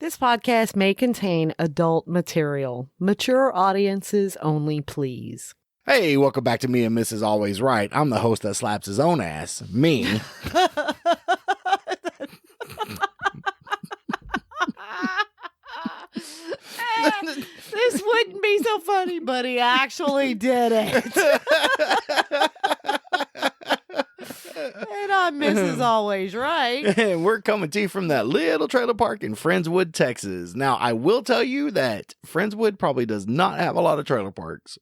This podcast may contain adult material. Mature audiences only, please. Hey, welcome back to Me and Mrs. Always Right. I'm the host that slaps his own ass. Me. This wouldn't be so funny, but he actually did it. And I'm Mrs. Always Right. And we're coming to you from that little trailer park in Friendswood, Texas. Now, I will tell you that Friendswood probably does not have a lot of trailer parks.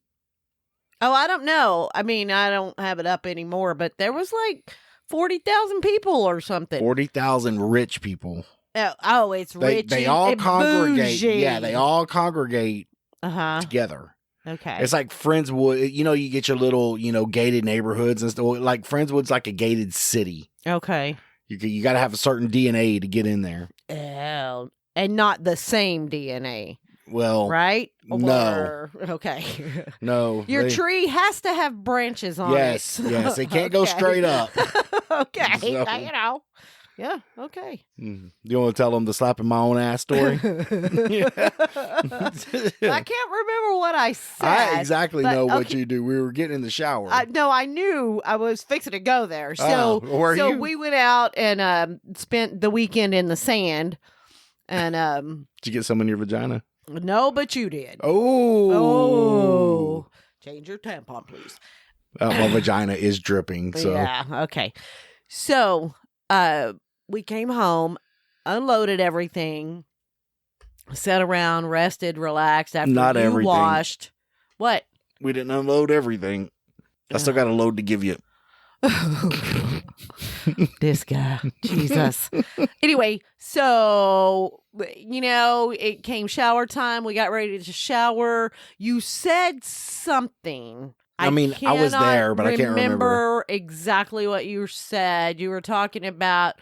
Oh, I don't know. I mean, I don't have it up anymore, but there was like 40,000 people or something. 40,000 rich people. Oh, it's rich. They all congregate. Bougie. Yeah, they all congregate together. Okay. It's like Friendswood. You know, you get your little, gated neighborhoods and stuff. Like Friendswood's like a gated city. Okay. You got to have a certain DNA to get in there. Oh, and not the same DNA. Well, right? No. Okay. No. Your tree has to have branches on it. Yes. It can't go straight up. Okay. So. Yeah, okay. You want to tell them the slapping my own ass story? I can't remember what I said. I exactly know what you do. We were getting in the shower. No, I knew I was fixing to go there. So we went out and spent the weekend in the sand. And did you get some in your vagina? No, but you did. Oh. Change your tampon, please. My vagina is dripping. So yeah, okay. So we came home, unloaded everything, sat around, rested, relaxed after Not you everything. washed. What? We didn't unload everything. I still got a load to give you. This guy. Jesus. Anyway, so, it came shower time. We got ready to shower. You said something. I was there, but I can't remember exactly what you said. You were talking about,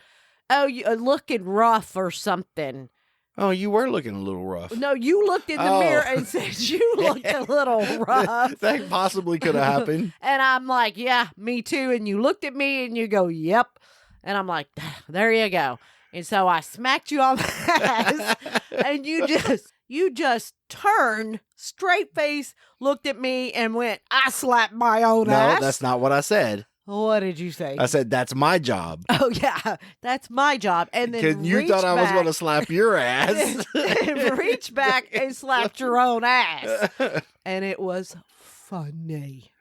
you looking rough or something. Oh, you were looking a little rough. No, you looked in the mirror and said you looked a little rough. That possibly could have happened. And I'm like, yeah, me too. And you looked at me and you go, yep. And I'm like, there you go. And so I smacked you on the ass and you just turned straight face, looked at me and went, I slapped my own ass. No, that's not what I said. What did you say? I said, that's my job. Oh, yeah, that's my job. And then you thought I was going to slap your ass. And reach back and slapped your own ass. And it was funny.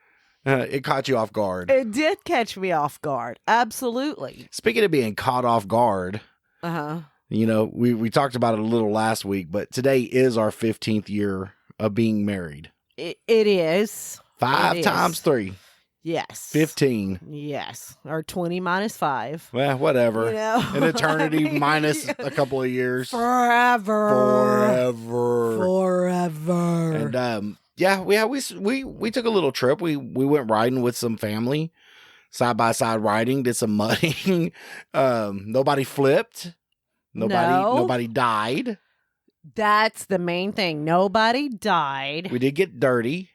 It caught you off guard. It did catch me off guard. Absolutely. Speaking of being caught off guard, we talked about it a little last week, but today is our 15th year of being married. It is. 5 times 3. Yes. 15. Yes. Or 20 minus 5. Well, whatever. An eternity minus a couple of years. Forever. And we took a little trip. We went riding with some family, side by side riding, did some mudding. Nobody flipped. Nobody died. That's the main thing. Nobody died. We did get dirty.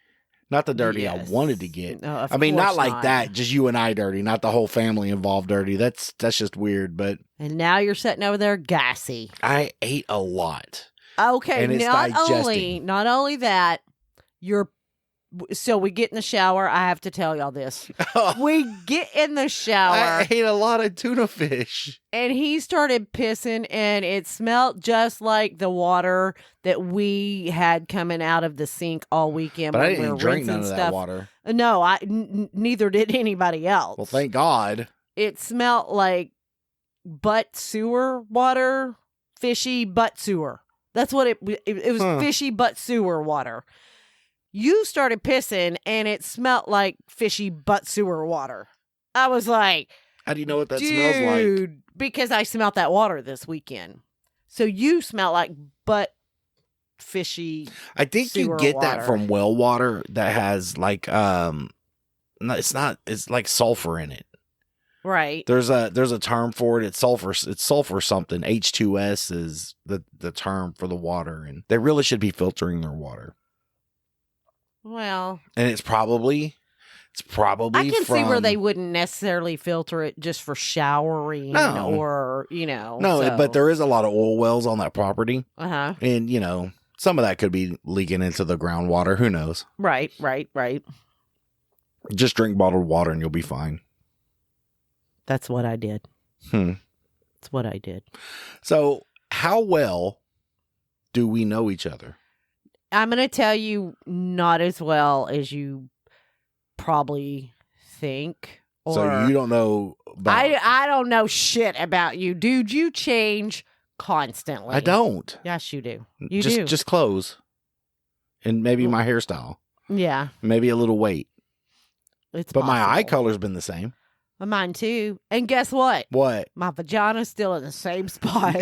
Not the dirty I wanted to get. No, not like that. Just you and I dirty, not the whole family involved dirty. That's just weird. But and now you're sitting over there gassy. I ate a lot. Okay, and it's not only that, so we get in the shower. I have to tell y'all this. We get in the shower. I ate a lot of tuna fish. And he started pissing, and it smelled just like the water that we had coming out of the sink all weekend. But I didn't drink none of that water. No, neither did anybody else. Well, thank God. It smelled like butt sewer water, fishy butt sewer. That's what it was. Fishy butt sewer water. You started pissing, and it smelled like fishy butt sewer water. I was like, how do you know what that smells like? Because I smelled that water this weekend. So you smell like butt fishy. I think you get that from well water that has like it's like sulfur in it. Right. There's a term for it. It's sulfur something. H2S is the term for the water, and they really should be filtering their water. Well, and it's probably It's probably I can see where they wouldn't necessarily filter it just for showering or, No, so. but there is a lot of oil wells on that property. Uh-huh. And, some of that could be leaking into the groundwater. Who knows? Right. Just drink bottled water and you'll be fine. That's what I did. That's what I did. So how well do we know each other? I'm going to tell you not as well as you probably think. Or So you don't know about... I don't know shit about you. Dude, you change constantly. I don't. Yes, you do. You do. Just clothes. And maybe my hairstyle. Yeah. Maybe a little weight. It's But my eye possible. color's been the same. Mine too. And guess what? What? My vagina's still in the same spot.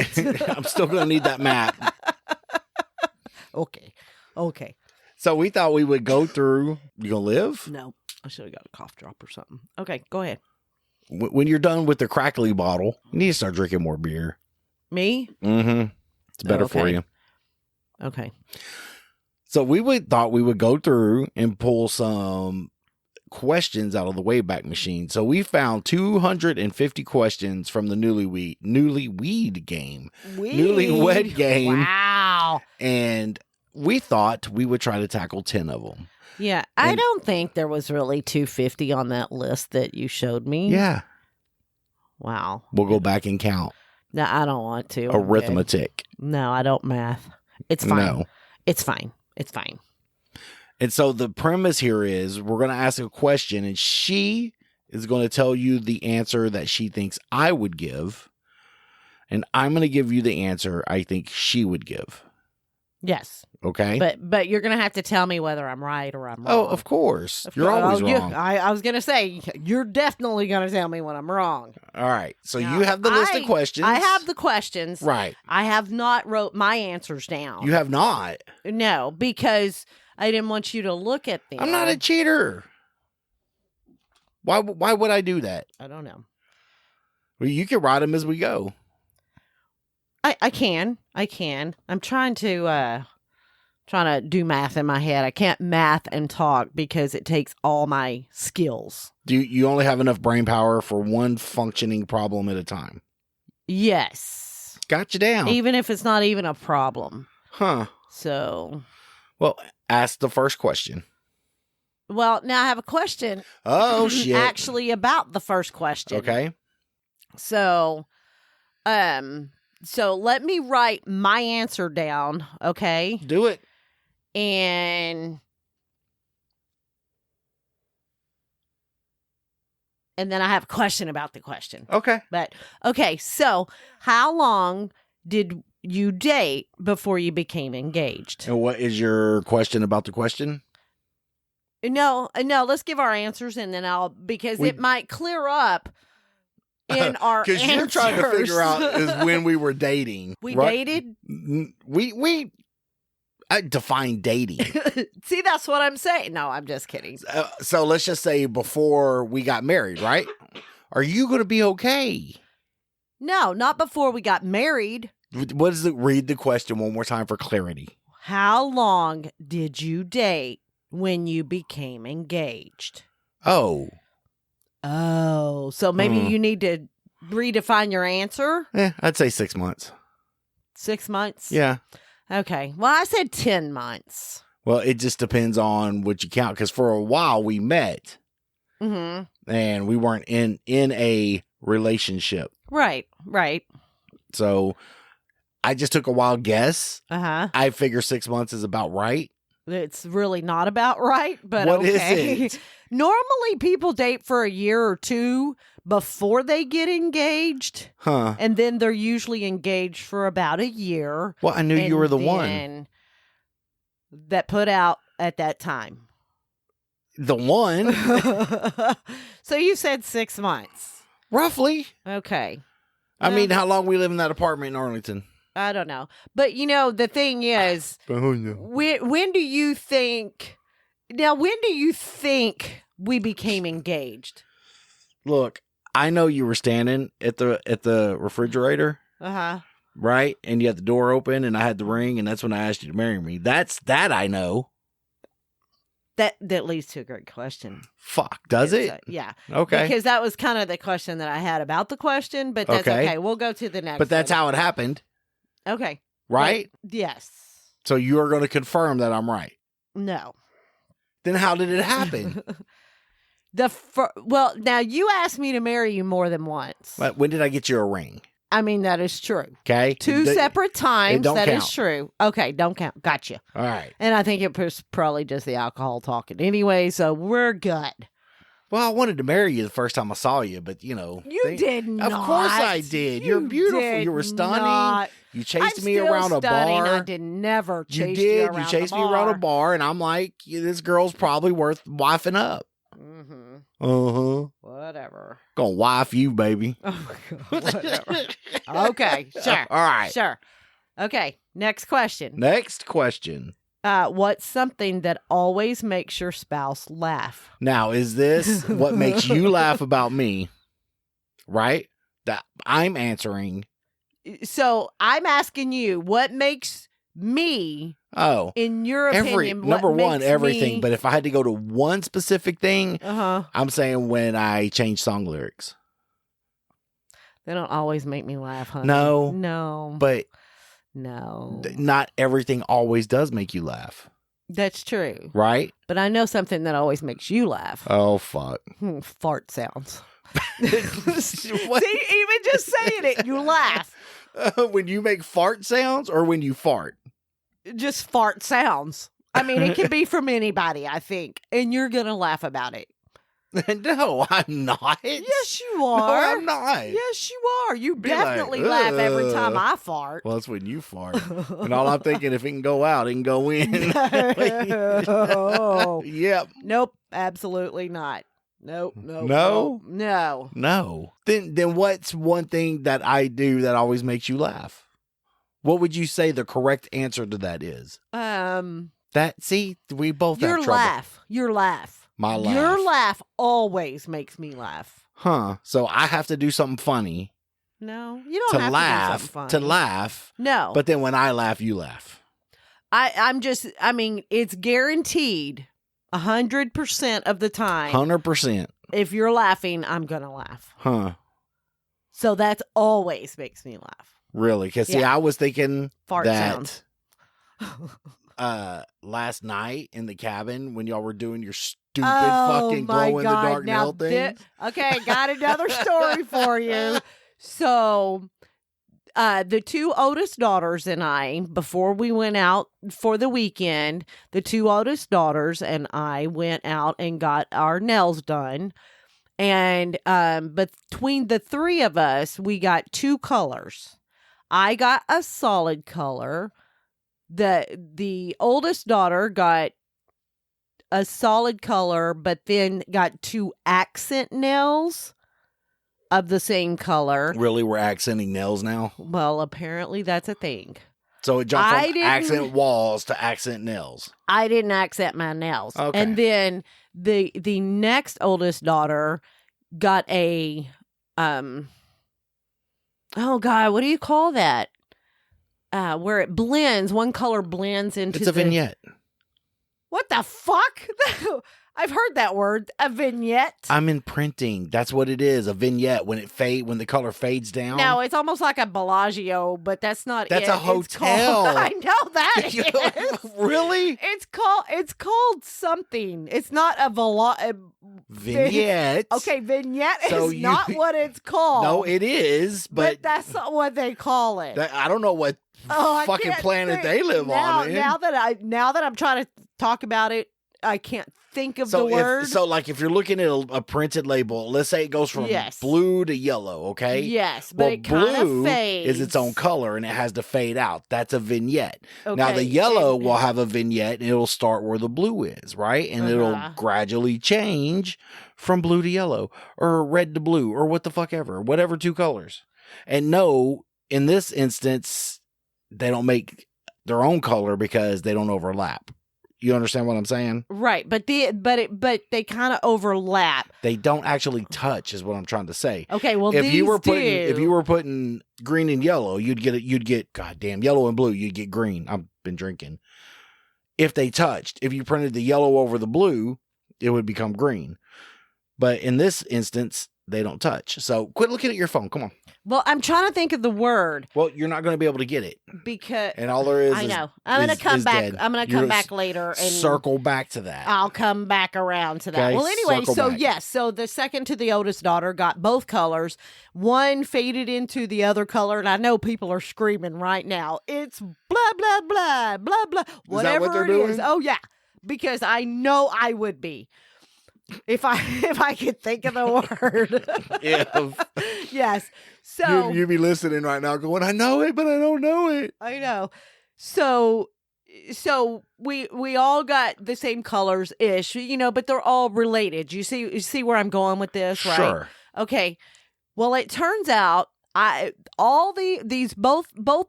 I'm still going to need that map. Okay. So we thought we would go through... You going to live? No, I should have got a cough drop or something. Okay, go ahead. When you're done with the crackly bottle, you need to start drinking more beer. Me? Mm-hmm. It's better for you. Okay. So thought we would go through and pull some questions out of the Wayback Machine. So we found 250 questions from the Newly Wed Game. Newly Wed Game. Wow. And we thought we would try to tackle 10 of them. Yeah, I don't think there was really 250 on that list that you showed me. Yeah. Wow. We'll go back and count. No, I don't want to. Arithmetic. No, I don't math. It's fine. No. It's fine. It's fine. And so the premise here is we're going to ask a question and she is going to tell you the answer that she thinks I would give. And I'm going to give you the answer I think she would give. Yes. Okay. But you're going to have to tell me whether I'm right or I'm wrong. Oh, of course. You're always wrong. I was going to say, you're definitely going to tell me when I'm wrong. All right. So Now, you have the list of questions. I have the questions. Right. I have not wrote my answers down. You have not. No, because I didn't want you to look at them. I'm not a cheater. Why would I do that? I don't know. Well, you can write them as we go. I can. I'm trying to do math in my head. I can't math and talk because it takes all my skills. Do you only have enough brain power for one functioning problem at a time? Yes. Got you down. Even if it's not even a problem. Huh. So. Well, ask the first question. Well, now I have a question. Oh, shit. Actually about the first question. Okay. So let me write my answer down, okay? Do it. And then I have a question about the question. Okay. But, okay, so how long did you date before you became engaged? And what is your question about the question? No, let's give our answers and then because it might clear up in our answers. Because you're trying to figure out is when we were dating. We right? dated? I define dating. See, that's what I'm saying. No, I'm just kidding. So let's just say before we got married, right? Are you going to be okay? No, not before we got married. What is it? Read the question one more time for clarity. How long did you date when you became engaged? Oh, so maybe you need to redefine your answer? I'd say 6 months. 6 months? Yeah. Okay. Well, I said 10 months. Well, it just depends on what you count. Because for a while we met. Mm-hmm. And we weren't in a relationship. Right. So I just took a wild guess. Uh-huh. I figure 6 months is about right. It's really not about right, but What okay. is it? Normally people date for a year or two before they get engaged. Huh. And then they're usually engaged for about a year. Well, I knew you were the one. That put out at that time. The one? So you said 6 months. Roughly. Okay. I mean, how long we live in that apartment in Arlington? I don't know. But, the thing is, when do you think we became engaged? Look, I know you were standing at the refrigerator. Uh-huh. Right? And you had the door open and I had the ring and that's when I asked you to marry me. That I know. That leads to a great question. Fuck, does it? Yeah. Okay. Because that was kind of the question that I had about the question, but that's okay. We'll go to the next. But that's how it happened. Okay. Right? But, yes. So you are going to confirm that I'm right. No. Then how did it happen? Well, now you asked me to marry you more than once. But when did I get you a ring? I mean, that is true. Okay. Two separate times. That is true. Okay, don't count. Gotcha. All right. And I think it was probably just the alcohol talking anyway, so we're good. Well, I wanted to marry you the first time I saw you, but you did not. Of course I did. You're beautiful. You were stunning. Not. You chased I'm me around a bar. I did never chase you you did. around You chased the me bar. around a bar, and I'm like, this girl's probably worth wifing up. Whatever. Gonna wife you, baby. Oh my God. Whatever. Okay. Sure. All right. Sure. Okay. Next question. Next question. What's something that always makes your spouse laugh? Now, is this what makes you laugh about me? Right? That I'm answering. So I'm asking you, what makes me, in your opinion, number one, everything. Me... But if I had to go to one specific thing, I'm saying when I change song lyrics. They don't always make me laugh, honey. No. But no. Not everything always does make you laugh. That's true. Right? But I know something that always makes you laugh. Oh, fuck. Fart sounds. See, even just saying it, you laugh. When you make fart sounds or when you fart? Just fart sounds. I mean, it can be from anybody, I think. And you're going to laugh about it. No, I'm not. Yes, you are. No, I'm not. Yes, you are. You definitely laugh every time I fart. Well, that's when you fart. And all I'm thinking, if it can go out, it can go in. No. Yep. Nope. Absolutely not. Nope. No? No. Then what's one thing that I do that always makes you laugh? What would you say the correct answer to that is? We both have trouble. Your laugh. My laugh. Your laugh always makes me laugh. Huh. So I have to do something funny. No, you don't have to do something funny. To laugh. No. But then when I laugh, you laugh. I mean, it's guaranteed 100% of the time. 100%. If you're laughing, I'm going to laugh. Huh. So that's always makes me laugh. Really? Because, see, I was thinking fart that last night in the cabin when y'all were doing your stupid fucking glow-in-the-dark nail thing. Okay, got another story for you. So, the two oldest daughters and I, before we went out for the weekend, the two oldest daughters and I went out and got our nails done. And between the three of us, we got two colors. I got a solid color. The oldest daughter got a solid color, but then got two accent nails of the same color. Really? We're accenting nails now? Well, apparently that's a thing. So it jumped from accent walls to accent nails. I didn't accent my nails. Okay. And then the next oldest daughter got a, oh God, what do you call that? Where it blends, one color blends into It's a vignette. What the fuck? I've heard that word, a vignette. I'm in printing. That's what it is, a vignette. When the color fades down. No, it's almost like a Bellagio, but that's not That's it. a hotel. I know that is. Really? It's called something. It's not a vignette. Okay, vignette is not what it's called. No, it is, but that's not what they call it. I don't know what fucking planet they live on. Now that I'm trying to talk about it, I can't think of the word. So, like, if you're looking at a printed label, let's say it goes from blue to yellow, okay? Yes, but it kind of fades. Is its own color, and it has to fade out. That's a vignette. Okay. Now, the yellow will have a vignette, and it'll start where the blue is, right? And it'll gradually change from blue to yellow, or red to blue, or what the fuck ever, whatever two colors. And no, in this instance, they don't make their own color because they don't overlap. You understand what I'm saying? Right, but they kind of overlap. They don't actually touch, is what I'm trying to say. Okay, well, if you were putting green and yellow, you'd get goddamn yellow and blue. You'd get green. I've been drinking. if they touched. If you printed the yellow over the blue, it would become green. But in this instance, they don't touch. So quit looking at your phone. Come on. Well, I'm trying to think of the word. Well, you're not going to be able to get it. Because and all there is I know. I'm going to come back. Dead. I'm going to come back later and circle back to that. I'll come back around to that. Okay, well, anyway, so back. yes. So the second to the oldest daughter got both colors. One faded into the other color. And I know people are screaming right now. It's blah, blah, blah, blah, blah. Whatever what they're it doing? is. Oh, yeah. Because I know I would be. If I could think of the word. Yes. So you be listening right now going, I know it, but I don't know it. I know. So we all got the same colors ish, but they're all related. You see where I'm going with this, right? Sure. Okay. Well, it turns out both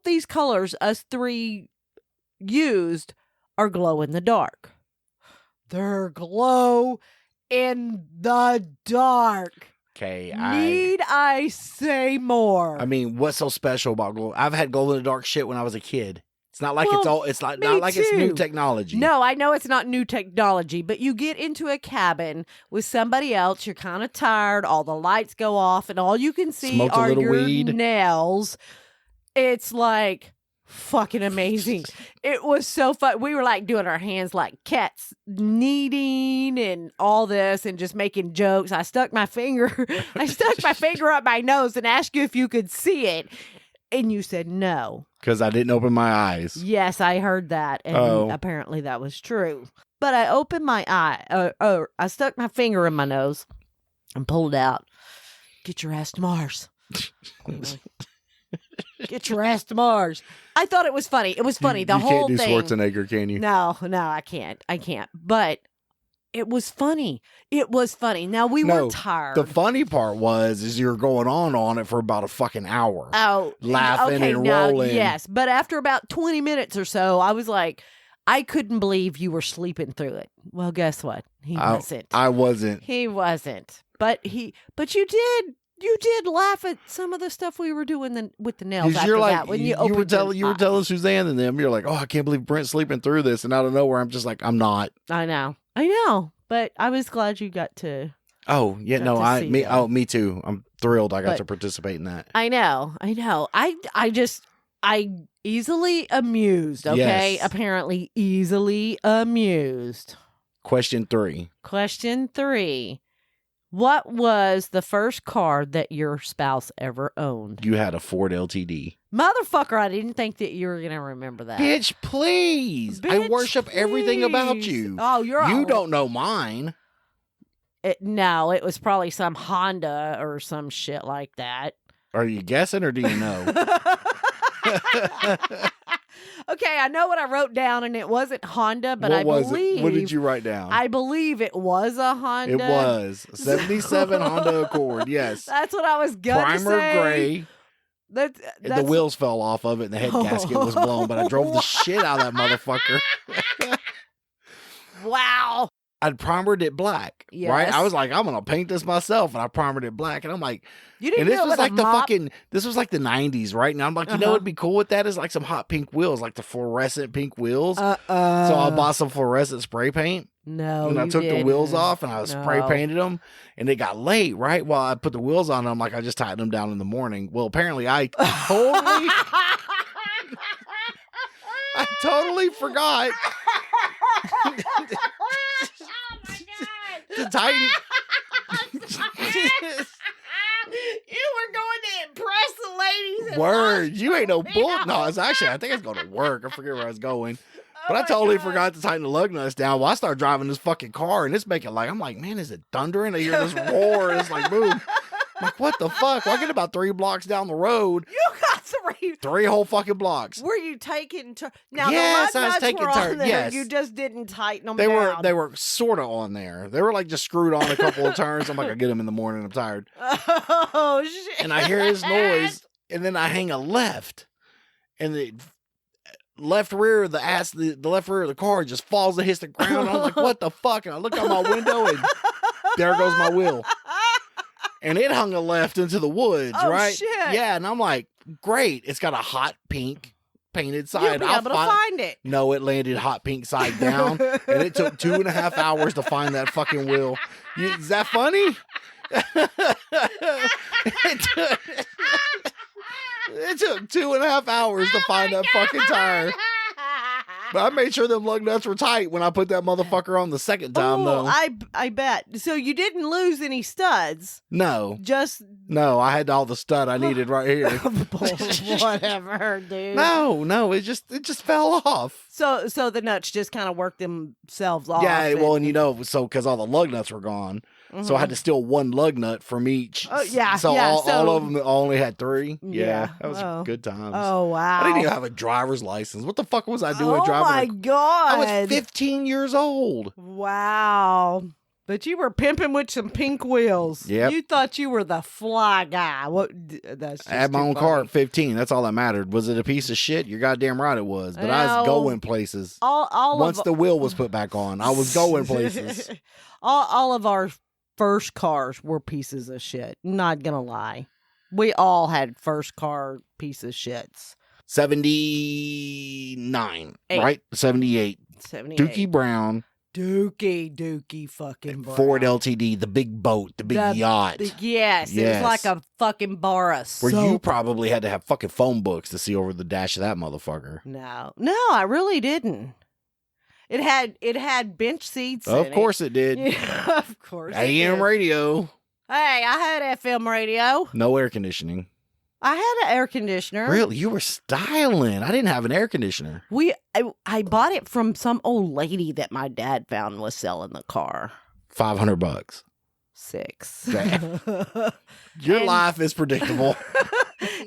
these colors us three used are glow in the dark. They're glow in the dark. Okay. Need I say more? I mean, what's so special about glow? I've had glow in the dark shit when I was a kid. It's not like it's not like it's new technology. No, I know it's not new technology, but you get into a cabin with somebody else, you're kind of tired, all the lights go off, and all you can see are your weed. nails. It's like fucking amazing. It was so fun. We were like doing our hands like cats kneading and all this and just making jokes. I stuck my finger up my nose and asked you if you could see it. And you said no. Because I didn't open my eyes. Yes, I heard that. And apparently that was true. But I opened my eye. I stuck my finger in my nose and pulled out. Get your ass to Mars. Get your ass to Mars. I thought it was funny. It was funny. The whole thing. You can't do Schwarzenegger, can you? No, I can't. But it was funny. It was funny. Now, we were tired. The funny part is you're going on it for about a fucking hour. Oh. Laughing and rolling. Yes. But after about 20 minutes or so, I was like, I couldn't believe you were sleeping through it. Well, guess what? He wasn't. I wasn't. He wasn't. But you did. You did laugh at some of the stuff we were doing with the nails after that. When you were telling Suzanne and them, you're like, oh, I can't believe Brent's sleeping through this. And out of nowhere, I'm just like, I'm not. I know. But I was glad you got to. Oh, yeah. Me too. I'm thrilled I got to participate in that. I know. I easily amused. Okay. Yes. Apparently easily amused. Question 3. What was the first car that your spouse ever owned? You had a Ford LTD. Motherfucker, I didn't think that you were going to remember that. Bitch, please. I worship everything about you. Oh, You don't know mine. No, it was probably some Honda or some shit like that. Are you guessing or do you know? Okay, I know what I wrote down, and it wasn't Honda, but I believe... What did you write down? I believe it was a Honda. It was. 77 Honda Accord, yes. That's what I was going to say. Primer gray. That's... The wheels fell off of it, and the head gasket was blown, but I drove the shit out of that motherfucker. Wow. I'd primered it black, right? I was like, I'm gonna paint this myself, and I primered it black, and I'm like, this was like this was like the 90s, right? And I'm like, you know what'd be cool with that is like some hot pink wheels, like the fluorescent pink wheels. So I bought some fluorescent spray paint. No, and I took the wheels off, and I spray painted them, and it got late, right? While I put the wheels on, I'm like, I just tightened them down in the morning. Well, apparently I totally forgot. To tighten. You were going to impress the ladies. Word, you ain't no bull. No, I think it's going to work. I forget where I was going. But I totally forgot to tighten the lug nuts down. Well, I started driving this fucking car, and it's making I'm like, man, is it thundering? I hear this roar, and it's like, boom. I'm like, what the fuck? Well, I get about 3 blocks down the road. You got 3. 3 whole fucking blocks. Were you taking turns? Now, yes, the lug I was nuts taking were turns. on there. Yes. You just didn't tighten them down. down. They were sort of on there. They were like just screwed on a couple of turns. I'm like, I'll get them in the morning. I'm tired. Oh, shit. And I hear his noise, and then I hang a left. And the left rear of the left rear of the car just falls and hits the ground. I was like, what the fuck? And I look out my window, and there goes my wheel. And it hung a left into the woods, right? Shit. Yeah, and I'm like, great. It's got a hot pink painted side. You'll be able to find it. No, it landed hot pink side down, and it took 2.5 hours to find that fucking wheel. Is that funny? It took 2.5 hours to find that fucking tire. But I made sure them lug nuts were tight when I put that motherfucker on the second time, though. I bet. So you didn't lose any studs. No. No, I had all the stud I needed right here. Whatever, dude. No, it just fell off. So the nuts just kind of worked themselves off. Yeah, well, and because all the lug nuts were gone. Mm-hmm. So I had to steal one lug nut from each. Oh, yeah. So all of them only had 3. Yeah. That was good times. Oh, wow. I didn't even have a driver's license. What the fuck was I doing driving? Oh, my God. I was 15 years old. Wow. But you were pimping with some pink wheels. Yep. You thought you were the fly guy. I had my own car at 15. That's all that mattered. Was it a piece of shit? You're goddamn right it was. But I was going places. Once the wheel was put back on, I was going places. all of our first cars were pieces of shit. Not gonna lie. We all had first car piece of shits. 79, right? 78. Dookie Brown. Dookie fucking Brown. Ford LTD, the big boat, the big yacht. Yes, it was like a fucking bar of soap. Where you probably had to have fucking phone books to see over the dash of that motherfucker. No, I really didn't. It had bench seats. Of course it did. Yeah, of course. AM radio. Hey, I had FM radio. No air conditioning. I had an air conditioner. Really? You were styling. I didn't have an air conditioner. I bought it from some old lady that my dad found was selling the car. $500. 6. Your life is predictable.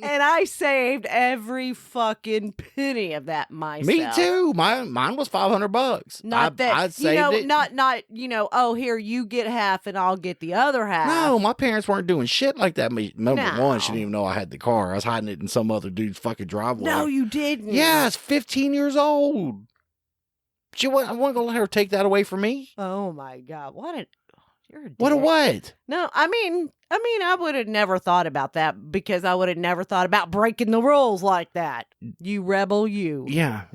And I saved every fucking penny of that myself. Me too. Mine was $500. Not that I saved it. Not oh, here, you get half and I'll get the other half. No, my parents weren't doing shit like that. Number one, she didn't even know I had the car. I was hiding it in some other dude's fucking driveway. No, you didn't. Yeah, I was 15 years old. I wasn't gonna let her take that away from me. Oh my God. You're a dick. What a what? No, I mean, I would have never thought about that because I would have never thought about breaking the rules like that. You rebel, you. Yeah.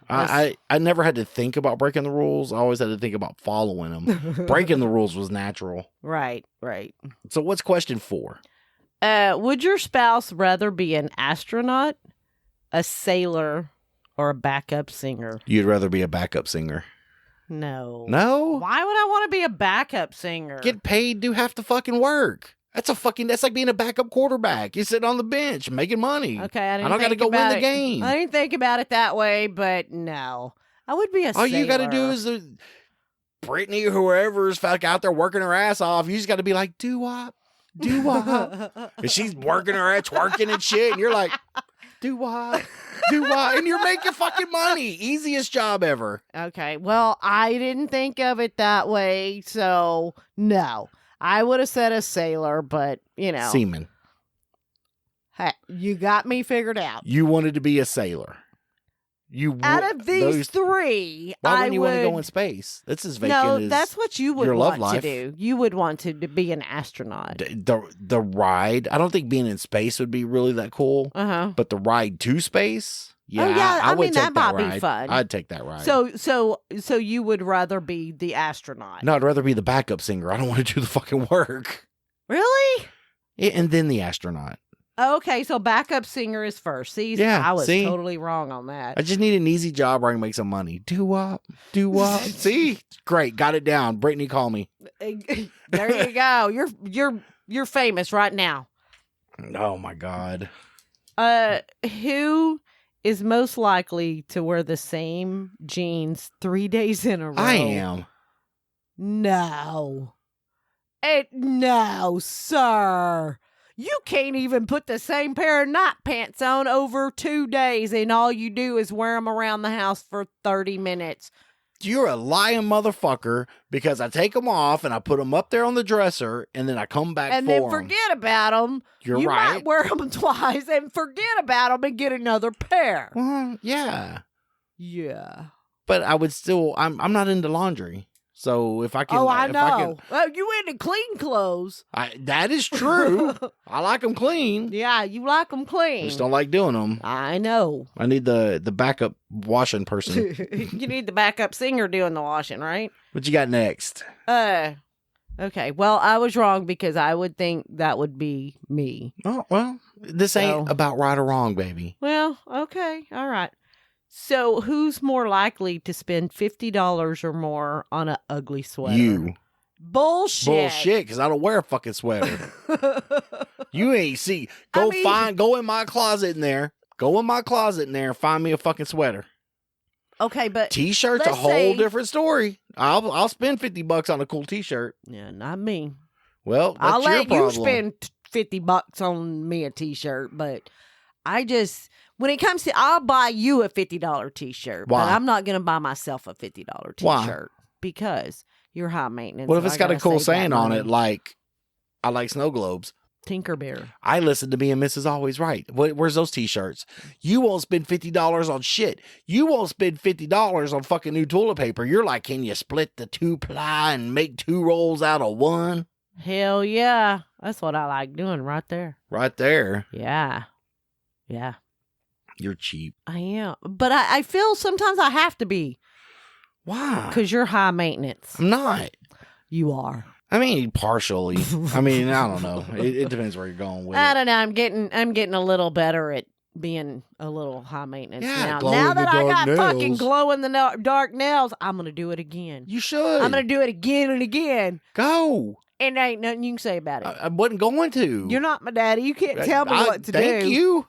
I never had to think about breaking the rules. I always had to think about following them. Breaking the rules was natural. Right. So what's question 4? Would your spouse rather be an astronaut, a sailor, or a backup singer? You'd rather be a backup singer. No. Why would I want to be a backup singer? Get paid, do half the fucking work. That's like being a backup quarterback. You sit on the bench making money. Okay, I don't got to go win the game. I didn't think about it that way, but no. I would be a sailor. All you got to do is Brittany or whoever's out there working her ass off. You just got to be like, do-wop. And she's working her ass, twerking and shit. And you're like, do-wop. And you're making fucking money. Easiest job ever. Okay. Well, I didn't think of it that way. So, no. I would have said a sailor, but, Seaman. Hey, you got me figured out. You wanted to be a sailor. Out of these 3, why wouldn't you want to go in space? That's as vacant as that's what you would your love want life. To do. You would want to be an astronaut. The ride, I don't think being in space would be really that cool. But the ride to space, I would take that might ride. Be fun. I'd take that ride. So you would rather be the astronaut? No, I'd rather be the backup singer. I don't want to do the fucking work. Really? Yeah, and then the astronaut. Okay, so backup singer is first. See, I was totally wrong on that. I just need an easy job where I can make some money. Do-wop. See? Great, got it down. Brittany, call me. There you go. You're famous right now. Oh my God. Who is most likely to wear the same jeans 3 days in a row? I am. No. No, sir. You can't even put the same pair of night pants on over 2 days, and all you do is wear them around the house for 30 minutes. You're a lying motherfucker because I take them off and I put them up there on the dresser and then I come back and then forget about them. You're you right. You might wear them twice and forget about them and get another pair. Well, yeah. Yeah. But I would still, I'm not into laundry. So if I can, Oh, I if know. You into clean clothes? That is true. I like them clean. Yeah, you like them clean. I just don't like doing them. I know. I need the backup washing person. You need the backup singer doing the washing, right? What you got next? Okay. Well, I was wrong because I would think that would be me. Oh, well, this ain't about right or wrong, baby. Well, okay. All right. So, who's more likely to spend $50 or more on an ugly sweater? You. Bullshit, because I don't wear a fucking sweater. You ain't see. Go in my closet in there. Go in my closet in there and find me a fucking sweater. Okay, but T-shirt's a whole different story. I'll spend $50 on a cool T-shirt. Yeah, not me. Well, that's I'll let your you problem. spend $50 on me a T-shirt, but I just when it comes to, I'll buy you a $50 T-shirt, Why? but I'm not gonna buy myself a $50 T-shirt. Why? Because you're high maintenance. What if it's got a cool saying on it, like "I like snow globes"? Tinkerbear. I listen to me and Mrs. Always Right. Where's those T-shirts? You won't spend $50 on shit. You won't spend $50 on fucking new toilet paper. You're like, can you split the 2-ply and make 2 rolls out of 1? Hell yeah. That's what I like doing right there. Right there. Yeah. Yeah. You're cheap. I am. But I feel sometimes I have to be. Why? Because you're high maintenance. I'm not. You are. I mean, partially. I mean, I don't know. It depends where you're going with I it. don't know. I'm getting a little better at being a little high maintenance now. glow Now in the that I dark got fucking nails. glow in the dark nails, I'm gonna do it again. You should. I'm gonna do it again and again. Go. And there ain't nothing you can say about it. I wasn't going to. You're not my daddy. You can't tell me what to do. Thank you.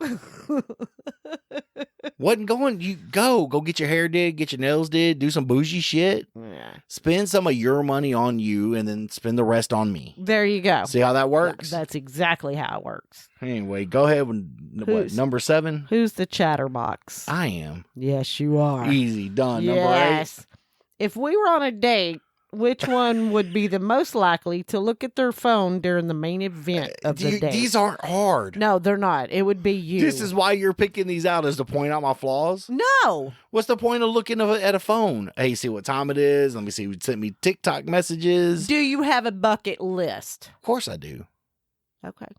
Wasn't going. You go get your hair did, get your nails did, do some bougie shit. Yeah. Spend some of your money on you, and then spend the rest on me. There you go. See how that works? That's exactly how it works. Anyway, go ahead with number 7. Who's the chatterbox? I am. Yes, you are. Easy done. Yes. If we were on a date, which one would be the most likely to look at their phone during the main event of the date? These aren't hard. No, they're not. It would be you. This is why you're picking these out, is to point out my flaws? No. What's the point of looking at a phone? Hey, see what time it is. Let me see who sent me TikTok messages. Do you have a bucket list? Of course I do. Okay.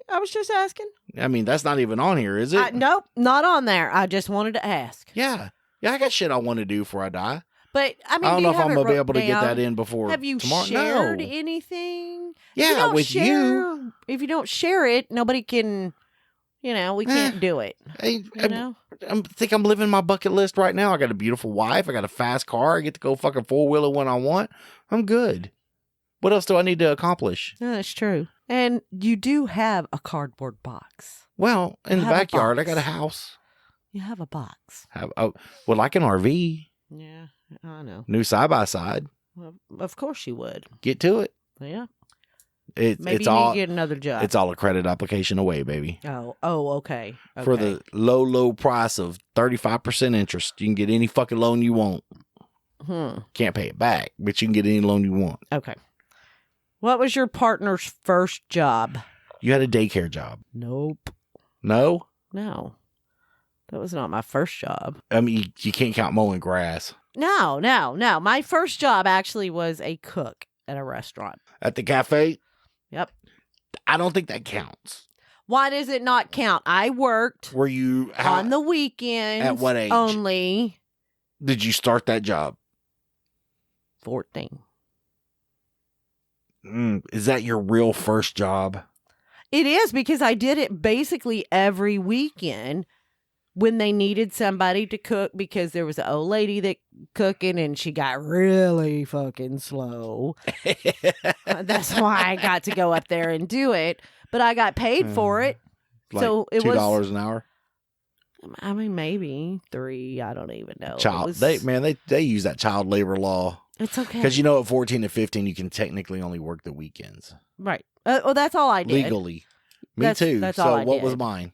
I was just asking. I mean, that's not even on here, is it? Nope, not on there. I just wanted to ask. Yeah, I got shit I want to do before I die. But I mean, I don't know if I'm gonna be able to down? get that in before. Have you tomorrow? shared No. anything? Yeah, with you. If you don't share it, nobody can. We can't do it. Hey, I think I'm living my bucket list right now. I got a beautiful wife. I got a fast car. I get to go fucking 4-wheeler when I want. I'm good. What else do I need to accomplish? Yeah, that's true. And you do have a cardboard box. Well, in the have a backyard, I box. got a house. You have a box. Like an RV. Yeah, I know. New side-by-side. Well, of course you would. Get to it. Yeah. Maybe Maybe it's you all. need to get another job. It's all a credit application away, baby. Oh, okay. For the low price of 35% interest, you can get any fucking loan you want. Can't pay it back, but you can get any loan you want. Okay. What was your partner's first job? You had a daycare job. Nope. No? No. That was not my first job. I mean, you can't count mowing grass. No. My first job actually was a cook at a restaurant. At the cafe? Yep. I don't think that counts. Why does it not count? I worked Were you on the weekends. At what age? Only. Did you start that job? 14. Is that your real first job? It is, because I did it basically every weekend when they needed somebody to cook, because there was an old lady that cooking and she got really fucking slow. That's why I got to go up there and do it, but I got paid for it. Like so it $2 was an hour. I mean, maybe $3. I don't even know. They use that child labor law. It's okay, because at 14 to 15 you can technically only work the weekends. Right. Well, that's all I did Legally. Me too. That's so all I what did. was mine?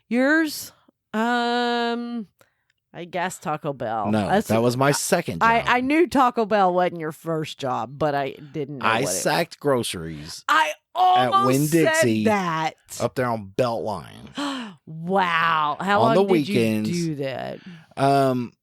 Yours? I guess Taco Bell. No, that was my second job. I knew Taco Bell wasn't your first job, but I didn't know I what sacked groceries I almost Winn-Dixie said that. up there on Beltline. Wow. How On long the did weekends. you do that?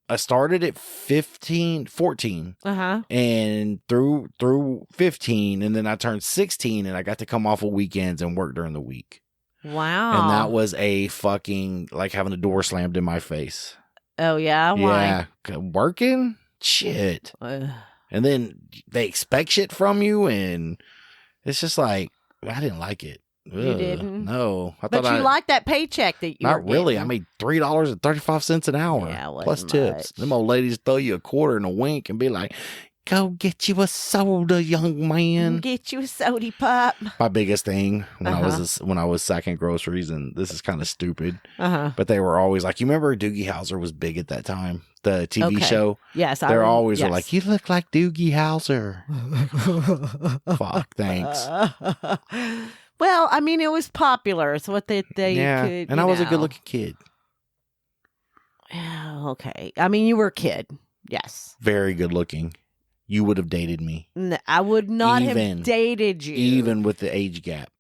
I started at 14, Uh-huh. and through 15, and then I turned 16, and I got to come off of weekends and work during the week. Wow. And that was a fucking, like having a door slammed in my face. Oh, yeah? Why? Yeah. Working? Shit. Ugh. And then they expect shit from you, and it's just like, I didn't like it. You didn't? No. But you liked that paycheck that you Not were really. getting. I made $3.35 an hour. Yeah, it wasn't plus tips. much. Them old ladies throw you a quarter and a wink and be like, go get you a soda, young man. Get you a sody pop. My biggest thing when I was sacking groceries, and this is kind of stupid, but they were always like, you remember Doogie Howser was big at that time, the TV show? Yes. They're always were like, you look like Doogie Howser. Fuck, thanks. Well, I mean, it was popular. It's what they yeah, could, and I was a good looking kid. Okay. I mean, you were a kid. Yes. Very good looking. You would have dated me. I would not have dated you. Even with the age gap.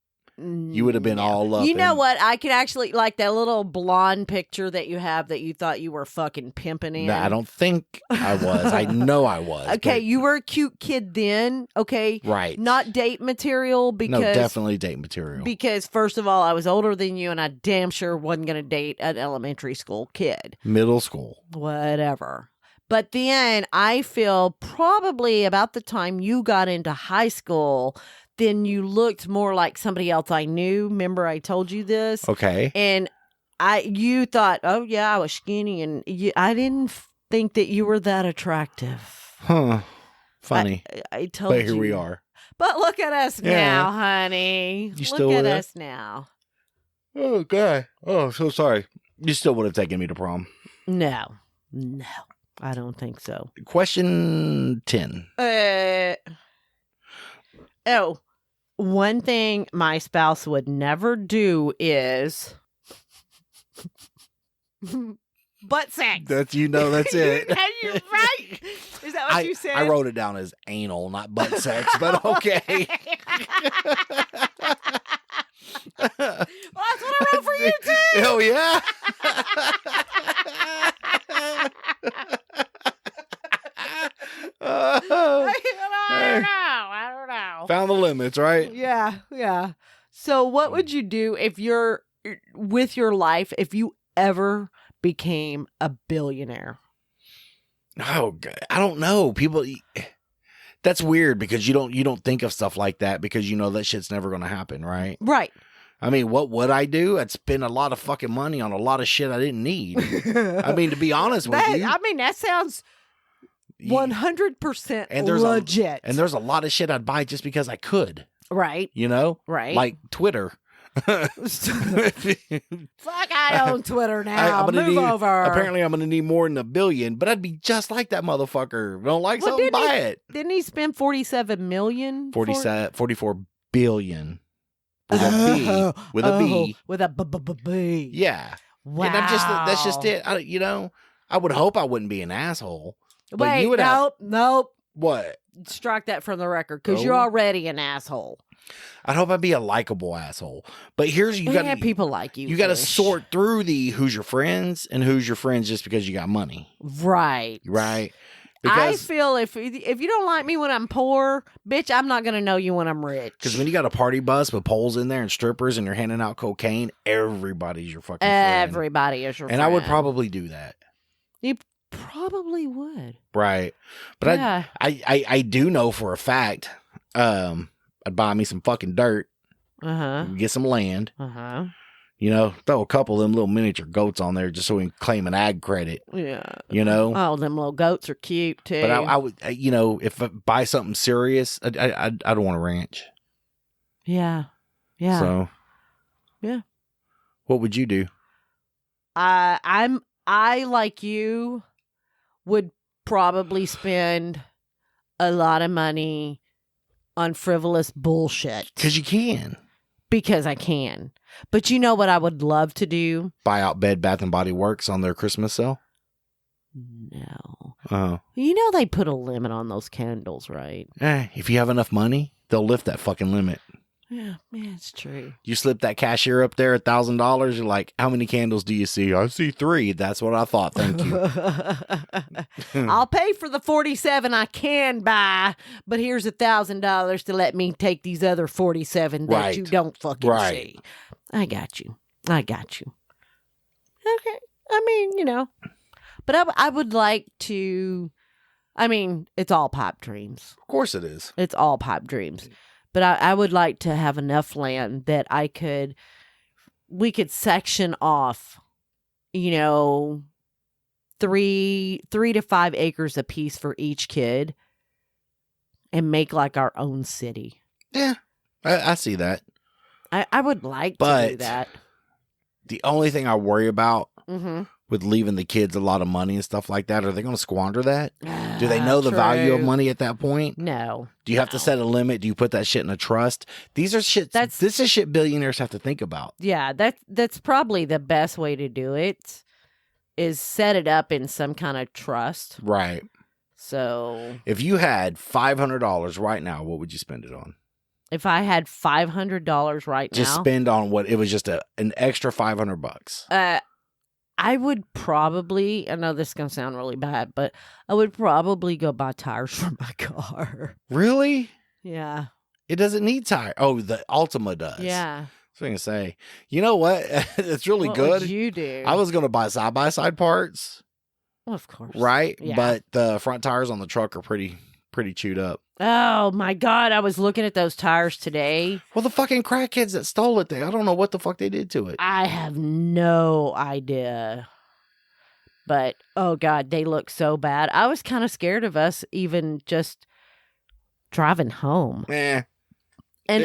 You would have been all up. You know what? I could actually, like that little blonde picture that you have that you thought you were fucking pimping in. No, I don't think I was. I know I was. Okay, you were a cute kid then. Okay. Right. Not date material because... No, definitely date material. Because, first of all, I was older than you and I damn sure wasn't going to date an elementary school kid. Middle school. Whatever. But then I feel probably about the time you got into high school, then you looked more like somebody else I knew. Remember I told you this? Okay. And you thought, oh yeah, I was skinny, and I didn't think that you were that attractive. Huh. Funny. I told you. But here we are. But look at us now, honey. You still look at with us now. Oh, God. Oh, so sorry. You still would have taken me to prom. No, I don't think so. Question 10. One thing my spouse would never do is butt sex. That's it. You're right. Is that what you said? I wrote it down as anal, not butt sex, but okay. Well, that's what I wrote for you too. Hell yeah. I don't know. Found the limits, right? Yeah. So what would you do if you're with your life if you ever became a billionaire? Oh, God. I don't know. People, that's weird because you don't think of stuff like that because you know that shit's never going to happen, right? Right. I mean, what would I do? I'd spend a lot of fucking money on a lot of shit I didn't need. I mean, to be honest with you. I mean, that sounds 100% and legit. And there's a lot of shit I'd buy just because I could. Right. You know? Right. Like Twitter. Fuck, I own Twitter now. Move over. Apparently, I'm going to need more than $1 billion, but I'd be just like that motherfucker. If I don't like something, buy it. Didn't he spend $47 million? 44 billion. With a B. With a B. With a B. Yeah. Wow. And that's just it. I would hope I wouldn't be an asshole. Wait, you would nope. What? Strike that from the record because you're already an asshole. I'd hope I'd be a likable asshole. But here's you got people like you. You got to sort through the who's your friends and who's your friends just because you got money. Right. Right. I feel if you don't like me when I'm poor, bitch, I'm not gonna know you when I'm rich. Because when you got a party bus with poles in there and strippers and you're handing out cocaine, everybody's your fucking friend. Everybody is your friend. And I would probably do that. You probably would. Right. But yeah. I do know for a fact, I'd buy me some fucking dirt. Get some land. You know, throw a couple of them little miniature goats on there just so we can claim an ag credit. Yeah. You know? Oh, them little goats are cute, too. But I would, you know, if I buy something serious, I don't want a ranch. Yeah. Yeah. So. Yeah. What would you do? I, like you, would probably spend a lot of money on frivolous bullshit. Because you can. Because I can. But you know what I would love to do? Buy out Bed Bath & Body Works on their Christmas sale? No. Oh. You know they put a limit on those candles, right? If you have enough money, they'll lift that fucking limit. Yeah, it's true. You slip that cashier up there $1,000. You're like, how many candles do you see? I see 3. That's what I thought. Thank you. I'll pay for the 47 I can buy, but here's $1,000 to let me take these other 47 that you don't fucking see. I got you. Okay. I mean, but I would like to. I mean, it's all pipe dreams. Of course it is. It's all pipe dreams. But I would like to have enough land that we could section off, 3 to 5 acres a piece for each kid and make like our own city. Yeah, I see that. I would like to do that. The only thing I worry about mm-hmm. with leaving the kids a lot of money and stuff like that, are they going to squander that? Do they know the value of money at that point? No. Do you have to set a limit? Do you put that shit in a trust? This is shit billionaires have to think about. Yeah, that's probably the best way to do it, is set it up in some kind of trust. Right. So if you had $500 right now, what would you spend it on? If I had $500 right now, just spend on what it was, just an extra $500. I would probably, I know this is going to sound really bad, but I would probably go buy tires for my car. Really? Yeah. It doesn't need tires. Oh, the Altima does. Yeah. I was going to say, you know what? It's really good. What would you do? I was going to buy side-by-side parts. Well, of course. Right? Yeah. But the front tires on the truck are pretty chewed up. Oh, my God. I was looking at those tires today. Well, the fucking crackheads that stole it, I don't know what the fuck they did to it. I have no idea. But, oh, God, they look so bad. I was kind of scared of us even just driving home. An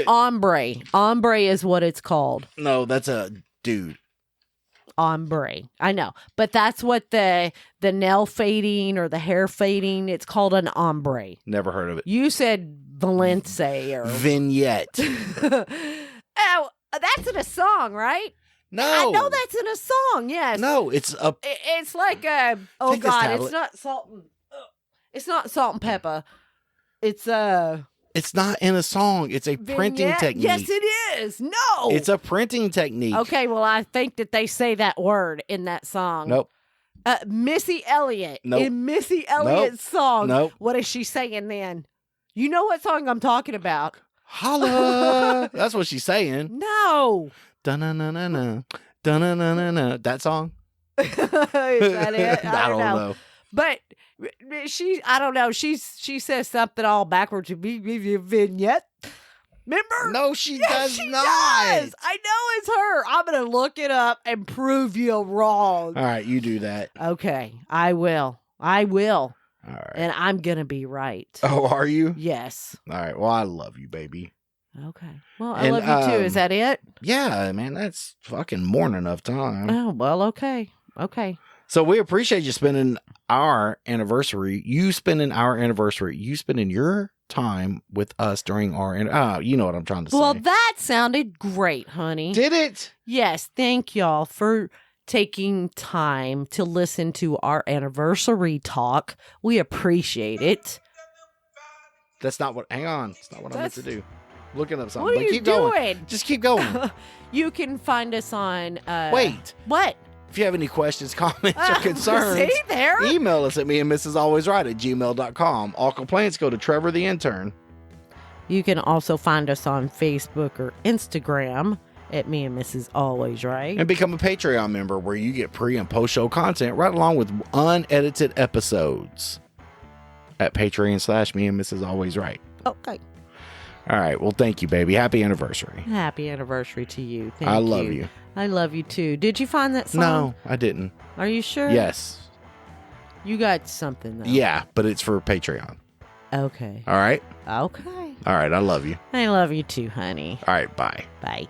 ombre. Ombre is what it's called. No, that's a dude. Ombre. I know. But that's what the nail fading or the hair fading, it's called an ombre. Never heard of it. You said Valence or vignette. Oh, that's in a song, right? No. I know that's in a song, yes. No, it's like a, oh God, it's not salt and pepper. It's not in a song. It's a printing technique. Yes, it is. No. It's a printing technique. Okay, well, I think that they say that word in that song. Nope. Missy Elliott. Nope. In Missy Elliott's song. Nope. What is she saying then? You know what song I'm talking about. Holla. That's what she's saying. No. Da-na-na-na-na. Da-na-na-na-na. That song? Is that it? I don't know. But I don't know. She says something all backwards. Vignette. Remember? No, she does not. Does. I know it's her. I'm going to look it up and prove you wrong. All right, you do that. Okay, I will. All right. And I'm going to be right. Oh, are you? Yes. All right. Well, I love you, baby. Okay. Well, I love you too. Is that it? Yeah, man. That's fucking more than enough time. Oh, well, okay. So we appreciate you spending our anniversary. You spending your time with us during our... you know what I'm trying to say. Well, that sounded great, honey. Did it? Yes. Thank y'all for taking time to listen to our anniversary talk. We appreciate it. That's not what... Hang on. It's not what I meant to do. Looking up something. What are you keep doing? Going. Just keep going. You can find us on... Wait. What? If you have any questions, comments, or concerns, see there? Email us at meandmrsalwaysright@gmail.com. All complaints go to Trevor the intern. You can also find us on Facebook or Instagram at Me and Mrs. Always Right. And become a Patreon member where you get pre- and post-show content right along with unedited episodes at Patreon/Me and Mrs. Always Right. Okay. All right. Well, thank you, baby. Happy anniversary. Happy anniversary to you. Thank you. I love you. I love you too. Did you find that song? No, I didn't. Are you sure? Yes. You got something though. Yeah, but it's for Patreon. Okay. All right? Okay. All right. I love you. I love you too, honey. All right. Bye. Bye.